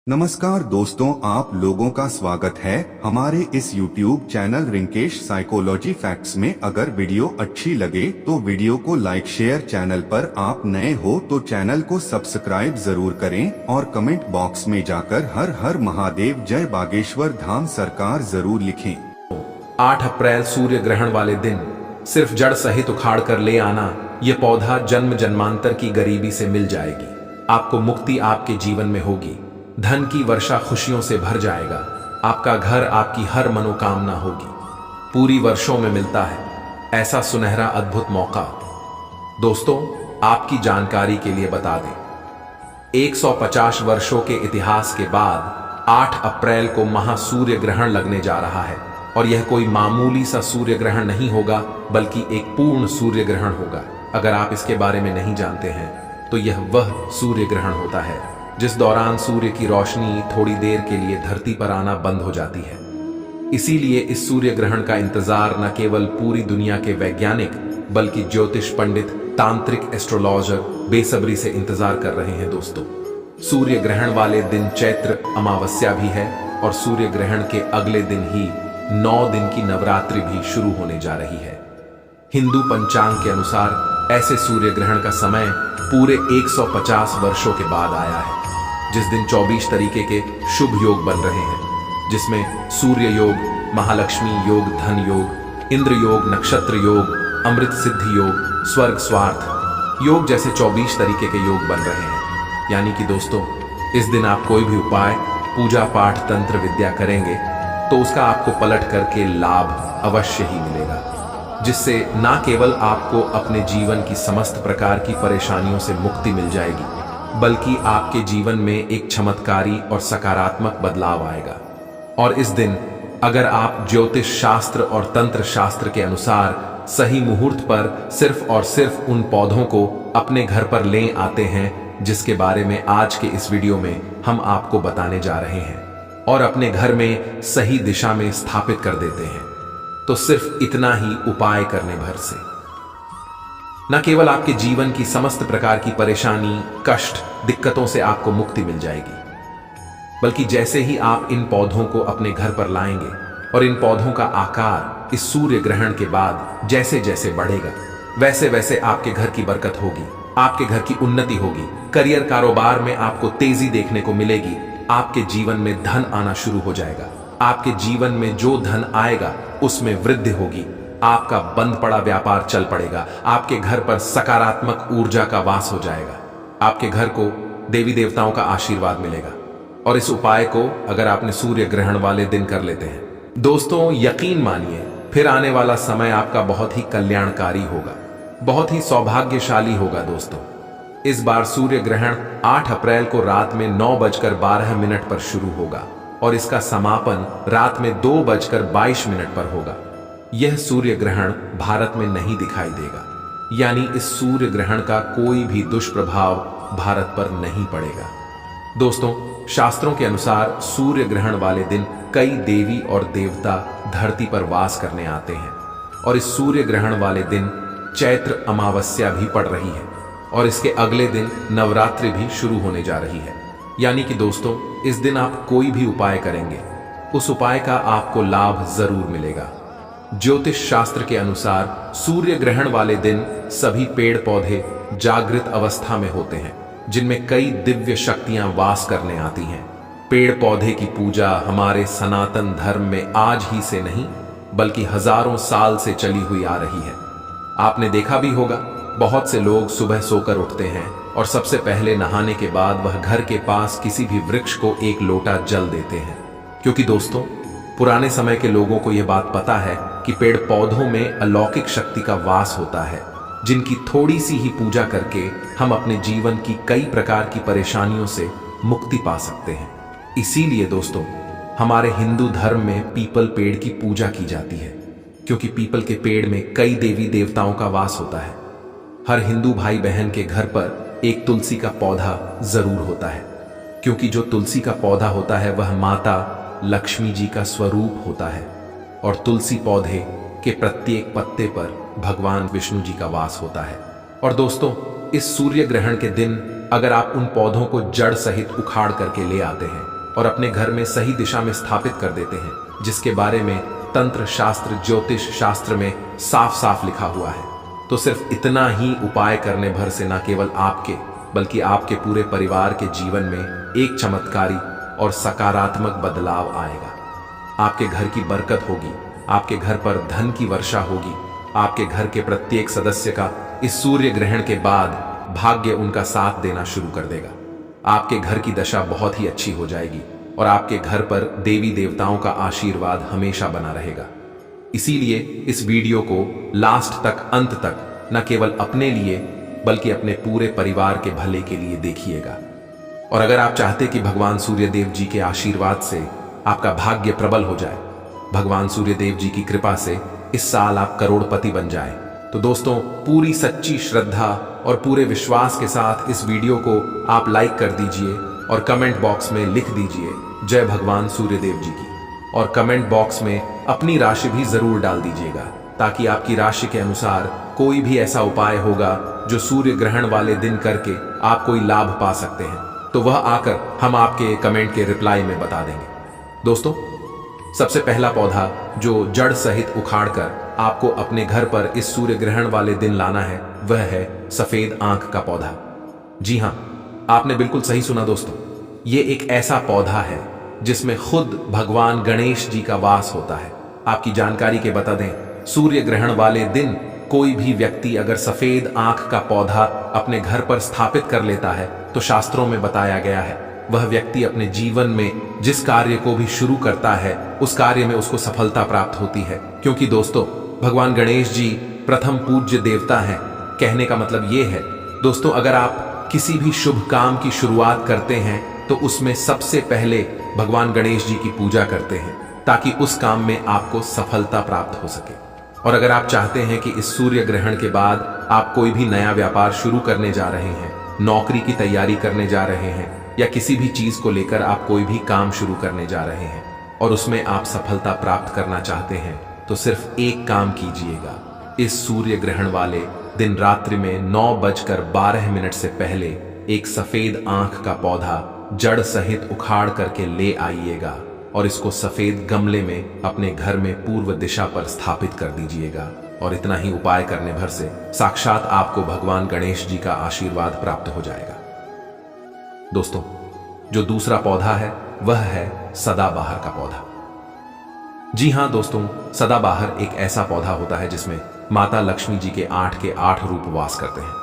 नमस्कार दोस्तों, आप लोगों का स्वागत है हमारे इस YouTube channel Rinkesh psychology facts में। अगर वीडियो अच्छी लगे तो वीडियो को लाइक शेयर, चैनल पर आप नए हो तो चैनल को सब्सक्राइब जरूर करें और कमेंट बॉक्स में जाकर हर हर महादेव जय बागेश्वर धाम सरकार जरूर लिखें। 8 अप्रैल सूर्य ग्रहण वाले दिन सिर्फ जड़ सहित उखाड़ कर ले आना, ये पौधा जन्म जन्मांतर की गरीबी से मिल जाएगी। आपको मुक्ति आपके जीवन में होगी, धन की वर्षा खुशियों से भर जाएगा, आपका घर आपकी हर मनोकामना होगी। पूरी वर्षों में मिलता है ऐसा सुनहरा अद्भुत मौका। दोस्तों, आपकी जानकारी के लिए बता दें, 150 वर्षों के इतिहास के बाद 8 अप्रैल को महासूर्य ग्रहण लगने जा रहा है। और यह कोई मामूली सा सूर्य ग्रहण नहीं होगा, बल्कि एक पूर्ण सूर्य ग्रहण होगा। अगर आप इसके बारे में नहीं जानते हैं तो यह वह सूर्य ग्रहण होता है जिस दौरान सूर्य की रोशनी थोड़ी देर के लिए धरती पर आना बंद हो जाती है। इसीलिए इस सूर्य ग्रहण का इंतजार न केवल पूरी दुनिया के वैज्ञानिक बल्कि ज्योतिष पंडित, तांत्रिक, एस्ट्रोलॉजर बेसब्री से इंतजार कर रहे हैं। दोस्तों, सूर्य ग्रहण वाले दिन चैत्र अमावस्या भी है और सूर्य ग्रहण के अगले दिन ही 9 दिन की नवरात्रि भी शुरू होने जा रही है। हिंदू पंचांग के अनुसार ऐसे सूर्य ग्रहण का समय पूरे 150 वर्षों के बाद आया है, जिस दिन 24 तरीके के शुभ योग बन रहे हैं, जिसमें सूर्य योग, महालक्ष्मी योग, धन योग, इंद्र योग, नक्षत्र योग, अमृत सिद्धि योग, स्वर्ग स्वार्थ योग जैसे 24 तरीके के योग बन रहे हैं। यानी कि दोस्तों, इस दिन आप कोई भी उपाय, पूजा पाठ, तंत्र विद्या करेंगे तो उसका आपको पलट करके लाभ अवश्य ही मिलेगा, जिससे न केवल आपको अपने जीवन की समस्त प्रकार की परेशानियों से मुक्ति मिल जाएगी, बल्कि आपके जीवन में एक चमत्कारी और सकारात्मक बदलाव आएगा। और इस दिन अगर आप ज्योतिष शास्त्र और तंत्र शास्त्र के अनुसार सही मुहूर्त पर सिर्फ और सिर्फ उन पौधों को अपने घर पर ले आते हैं, जिसके बारे में आज के इस वीडियो में हम आपको बताने जा रहे हैं, और अपने घर में सही दिशा में स्थापित कर देते हैं, तो सिर्फ इतना ही उपाय करने भर से न केवल आपके जीवन की समस्त प्रकार की परेशानी, कष्ट, दिक्कतों से आपको मुक्ति मिल जाएगी, बल्कि जैसे ही आप इन पौधों को अपने घर पर लाएंगे और इन पौधों का आकार इस सूर्य ग्रहण के बाद जैसे जैसे बढ़ेगा, वैसे वैसे आपके घर की बरकत होगी, आपके घर की उन्नति होगी, करियर कारोबार में आपको तेजी देखने को मिलेगी, आपके जीवन में धन आना शुरू हो जाएगा, आपके जीवन में जो धन आएगा उसमें वृद्धि होगी, आपका बंद पड़ा व्यापार चल पड़ेगा, आपके घर पर सकारात्मक ऊर्जा का वास हो जाएगा, आपके घर को देवी देवताओं का आशीर्वाद मिलेगा। और इस उपाय को अगर आपने सूर्य ग्रहण वाले दिन कर लेते हैं, दोस्तों यकीन मानिए, फिर आने वाला समय आपका बहुत ही कल्याणकारी होगा, बहुत ही सौभाग्यशाली होगा। दोस्तों, इस बार सूर्य ग्रहण 8 अप्रैल को रात में 9:12 पर शुरू होगा और इसका समापन रात में 2:22 पर होगा। यह सूर्य ग्रहण भारत में नहीं दिखाई देगा, यानी इस सूर्य ग्रहण का कोई भी दुष्प्रभाव भारत पर नहीं पड़ेगा। दोस्तों, शास्त्रों के अनुसार सूर्य ग्रहण वाले दिन कई देवी और देवता धरती पर वास करने आते हैं, और इस सूर्य ग्रहण वाले दिन चैत्र अमावस्या भी पड़ रही है और इसके अगले दिन नवरात्रि भी शुरू होने जा रही है। यानी कि दोस्तों, इस दिन आप कोई भी उपाय करेंगे, उस उपाय का आपको लाभ जरूर मिलेगा। ज्योतिष शास्त्र के अनुसार सूर्य ग्रहण वाले दिन सभी पेड़ पौधे जागृत अवस्था में होते हैं, जिनमें कई दिव्य शक्तियां वास करने आती हैं। पेड़ पौधे की पूजा हमारे सनातन धर्म में आज ही से नहीं, बल्कि हजारों साल से चली हुई आ रही है। आपने देखा भी होगा, बहुत से लोग सुबह सोकर उठते हैं और सबसे पहले नहाने के बाद वह घर के पास किसी भी वृक्ष को एक लोटा जल देते हैं, क्योंकि दोस्तों, पुराने समय के लोगों को यह बात पता है कि पेड़ पौधों में अलौकिक शक्ति का वास होता है, जिनकी थोड़ी सी ही पूजा करके हम अपने जीवन की कई प्रकार की परेशानियों से मुक्ति पा सकते हैं। इसीलिए दोस्तों, हमारे हिंदू धर्म में पीपल पेड़ की पूजा की जाती है, क्योंकि पीपल के पेड़ में कई देवी देवताओं का वास होता है। हर हिंदू भाई बहन के घर पर एक तुलसी का पौधा जरूर होता है, क्योंकि जो तुलसी का पौधा होता है वह माता लक्ष्मी जी का स्वरूप होता है, और तुलसी पौधे के प्रत्येक पत्ते पर भगवान विष्णु जी का वास होता है। और दोस्तों, इस सूर्य ग्रहण के दिन अगर आप उन पौधों को जड़ सहित उखाड़ करके ले आते हैं और अपने घर में सही दिशा में स्थापित कर देते हैं, जिसके बारे में तंत्र शास्त्र ज्योतिष शास्त्र में साफ साफ लिखा हुआ है। तो सिर्फ इतना ही उपाय करने भर से न केवल आपके बल्कि आपके पूरे परिवार के जीवन में एक चमत्कारी और सकारात्मक बदलाव आएगा। आपके घर की बरकत होगी, आपके घर पर धन की वर्षा होगी, आपके घर के प्रत्येक सदस्य का इस सूर्य ग्रहण के बाद भाग्य उनका साथ देना शुरू कर देगा। आपके घर की दशा बहुत ही अच्छी हो जाएगी और आपके घर पर देवी देवताओं का आशीर्वाद हमेशा बना रहेगा। इसीलिए इस वीडियो को लास्ट तक, अंत तक न केवल अपने लिए बल्कि अपने पूरे परिवार के भले के लिए देखिएगा। और अगर आप चाहते कि भगवान सूर्यदेव जी के आशीर्वाद से आपका भाग्य प्रबल हो जाए, भगवान सूर्यदेव जी की कृपा से इस साल आप करोड़पति बन जाएं, तो दोस्तों पूरी सच्ची श्रद्धा और पूरे विश्वास के साथ इस वीडियो को आप लाइक कर दीजिए और कमेंट बॉक्स में लिख दीजिए जय भगवान सूर्यदेव जी की। और कमेंट बॉक्स में अपनी राशि भी जरूर डाल दीजिएगा, ताकि आपकी राशि के अनुसार कोई भी ऐसा उपाय होगा जो सूर्य ग्रहण वाले दिन करके आप कोई लाभ पा सकते हैं, तो वह आकर हम आपके कमेंट के रिप्लाई में बता देंगे। दोस्तों, सबसे पहला पौधा जो जड़ सहित उखाड़कर आपको अपने घर पर इस सूर्य ग्रहण वाले दिन लाना है, वह है सफेद आंख का पौधा। जी हां, आपने बिल्कुल सही सुना दोस्तों। ये एक ऐसा पौधा है जिसमें खुद भगवान गणेश जी का वास होता है। आपकी जानकारी के बता दें, सूर्य ग्रहण वाले दिन कोई भी व्यक्ति अगर सफेद आंख का पौधा अपने घर पर स्थापित कर लेता है, तो शास्त्रों में बताया गया है वह व्यक्ति अपने जीवन में जिस कार्य को भी शुरू करता है, उस कार्य में उसको सफलता प्राप्त होती है। क्योंकि दोस्तों, भगवान गणेश जी प्रथम पूज्य देवता हैं। कहने का मतलब ये है दोस्तों, अगर आप किसी भी शुभ काम की शुरुआत करते हैं तो उसमें सबसे पहले भगवान गणेश जी की पूजा करते हैं, ताकि उस काम में आपको सफलता प्राप्त हो सके। और अगर आप चाहते हैं कि इस सूर्य ग्रहण के बाद आप कोई भी नया व्यापार शुरू करने जा रहे हैं, नौकरी की तैयारी करने जा रहे हैं, या किसी भी चीज को लेकर आप कोई भी काम शुरू करने जा रहे हैं और उसमें आप सफलता प्राप्त करना चाहते हैं, तो सिर्फ एक काम कीजिएगा। इस सूर्य ग्रहण वाले दिन रात्रि में 9:12 से पहले एक सफेद आंख का पौधा जड़ सहित उखाड़ करके ले आइएगा और इसको सफेद गमले में अपने घर में पूर्व दिशा पर स्थापित कर दीजिएगा। और इतना ही उपाय करने भर से साक्षात आपको भगवान गणेश जी का आशीर्वाद प्राप्त हो जाएगा। दोस्तों, जो दूसरा पौधा है वह है सदाबहार का पौधा। जी हां दोस्तों, सदाबहार एक ऐसा पौधा होता है जिसमें माता लक्ष्मी जी के 8 रूप वास करते हैं।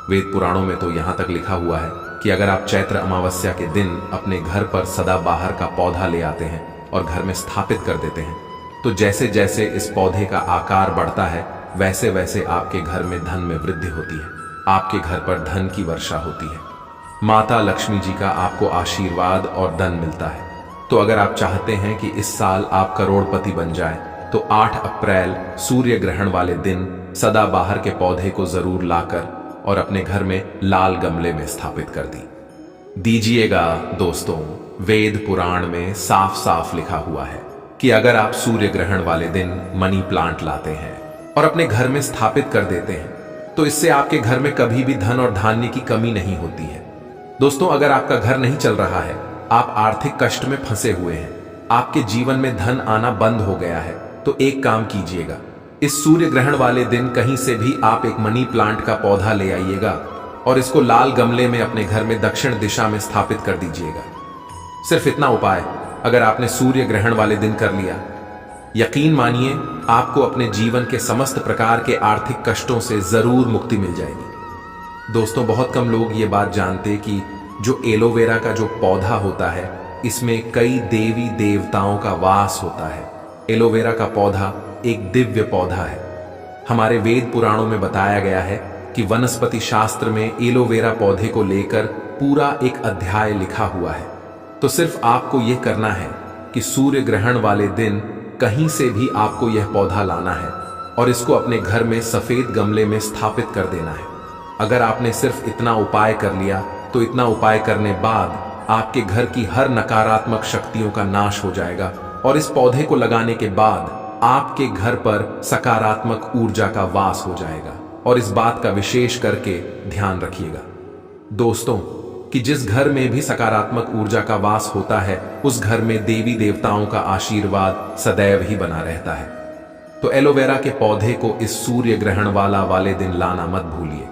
वेद पुराणों में तो यहां तक लिखा हुआ है कि अगर आप चैत्र अमावस्या के दिन अपने घर पर सदाबहार का पौधा ले आते हैं और घर में स्थापित कर देते हैं, तो जैसे जैसे इस पौधे का आकार बढ़ता है, वैसे वैसे आपके घर में धन में वृद्धि होती है, आपके घर पर धन की वर्षा होती है, माता लक्ष्मी जी का आपको आशीर्वाद और धन मिलता है। तो अगर आप चाहते हैं कि इस साल आप करोड़पति बन जाएं, तो 8 अप्रैल सूर्य ग्रहण वाले दिन सदाबहार के पौधे को जरूर लाकर और अपने घर में लाल गमले में स्थापित कर दीजिएगा। दोस्तों, वेद पुराण में साफ साफ लिखा हुआ है कि अगर आप सूर्य ग्रहण वाले दिन मनी प्लांट लाते हैं और अपने घर में स्थापित कर देते हैं, तो इससे आपके घर में कभी भी धन और धान्य की कमी नहीं होती है। दोस्तों, अगर आपका घर नहीं चल रहा है, आप आर्थिक कष्ट में फंसे हुए हैं, आपके जीवन में धन आना बंद हो गया है, तो एक काम कीजिएगा। इस सूर्य ग्रहण वाले दिन कहीं से भी आप एक मनी प्लांट का पौधा ले आइएगा और इसको लाल गमले में अपने घर में दक्षिण दिशा में स्थापित कर दीजिएगा। सिर्फ इतना उपाय अगर आपने सूर्य ग्रहण वाले दिन कर लिया, यकीन मानिए आपको अपने जीवन के समस्त प्रकार के आर्थिक कष्टों से जरूर मुक्ति मिल जाएगी। दोस्तों, बहुत कम लोग ये बात जानते कि जो एलोवेरा का जो पौधा होता है, इसमें कई देवी देवताओं का वास होता है। एलोवेरा का पौधा एक दिव्य पौधा है। हमारे वेद पुराणों में बताया गया है कि वनस्पति शास्त्र में एलोवेरा पौधे को लेकर पूरा एक अध्याय लिखा हुआ है। तो सिर्फ आपको यह करना है कि सूर्य ग्रहण वाले दिन कहीं से भी आपको यह पौधा लाना है और इसको अपने घर में सफेद गमले में स्थापित कर देना है। अगर आपने सिर्फ इतना उपाय कर लिया, तो इतना उपाय करने बाद आपके घर की हर नकारात्मक शक्तियों का नाश हो जाएगा और इस पौधे को लगाने के बाद आपके घर पर सकारात्मक ऊर्जा का वास हो जाएगा। और इस बात का विशेष करके ध्यान रखिएगा दोस्तों, कि जिस घर में भी सकारात्मक ऊर्जा का वास होता है उस घर में देवी देवताओं का आशीर्वाद सदैव ही बना रहता है। तो एलोवेरा के पौधे को इस सूर्य ग्रहण वाले दिन लाना मत भूलिए।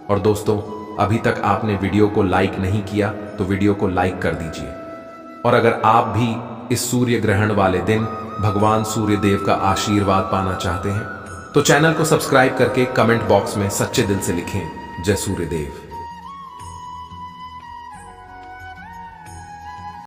और दोस्तों, अभी तक आपने वीडियो को लाइक नहीं किया तो वीडियो को लाइक कर दीजिए। और अगर आप भी इस सूर्य ग्रहण वाले दिन भगवान सूर्य देव का आशीर्वाद पाना चाहते हैं तो चैनल को सब्सक्राइब करके कमेंट बॉक्स में सच्चे दिल से लिखें, जय सूर्य देव।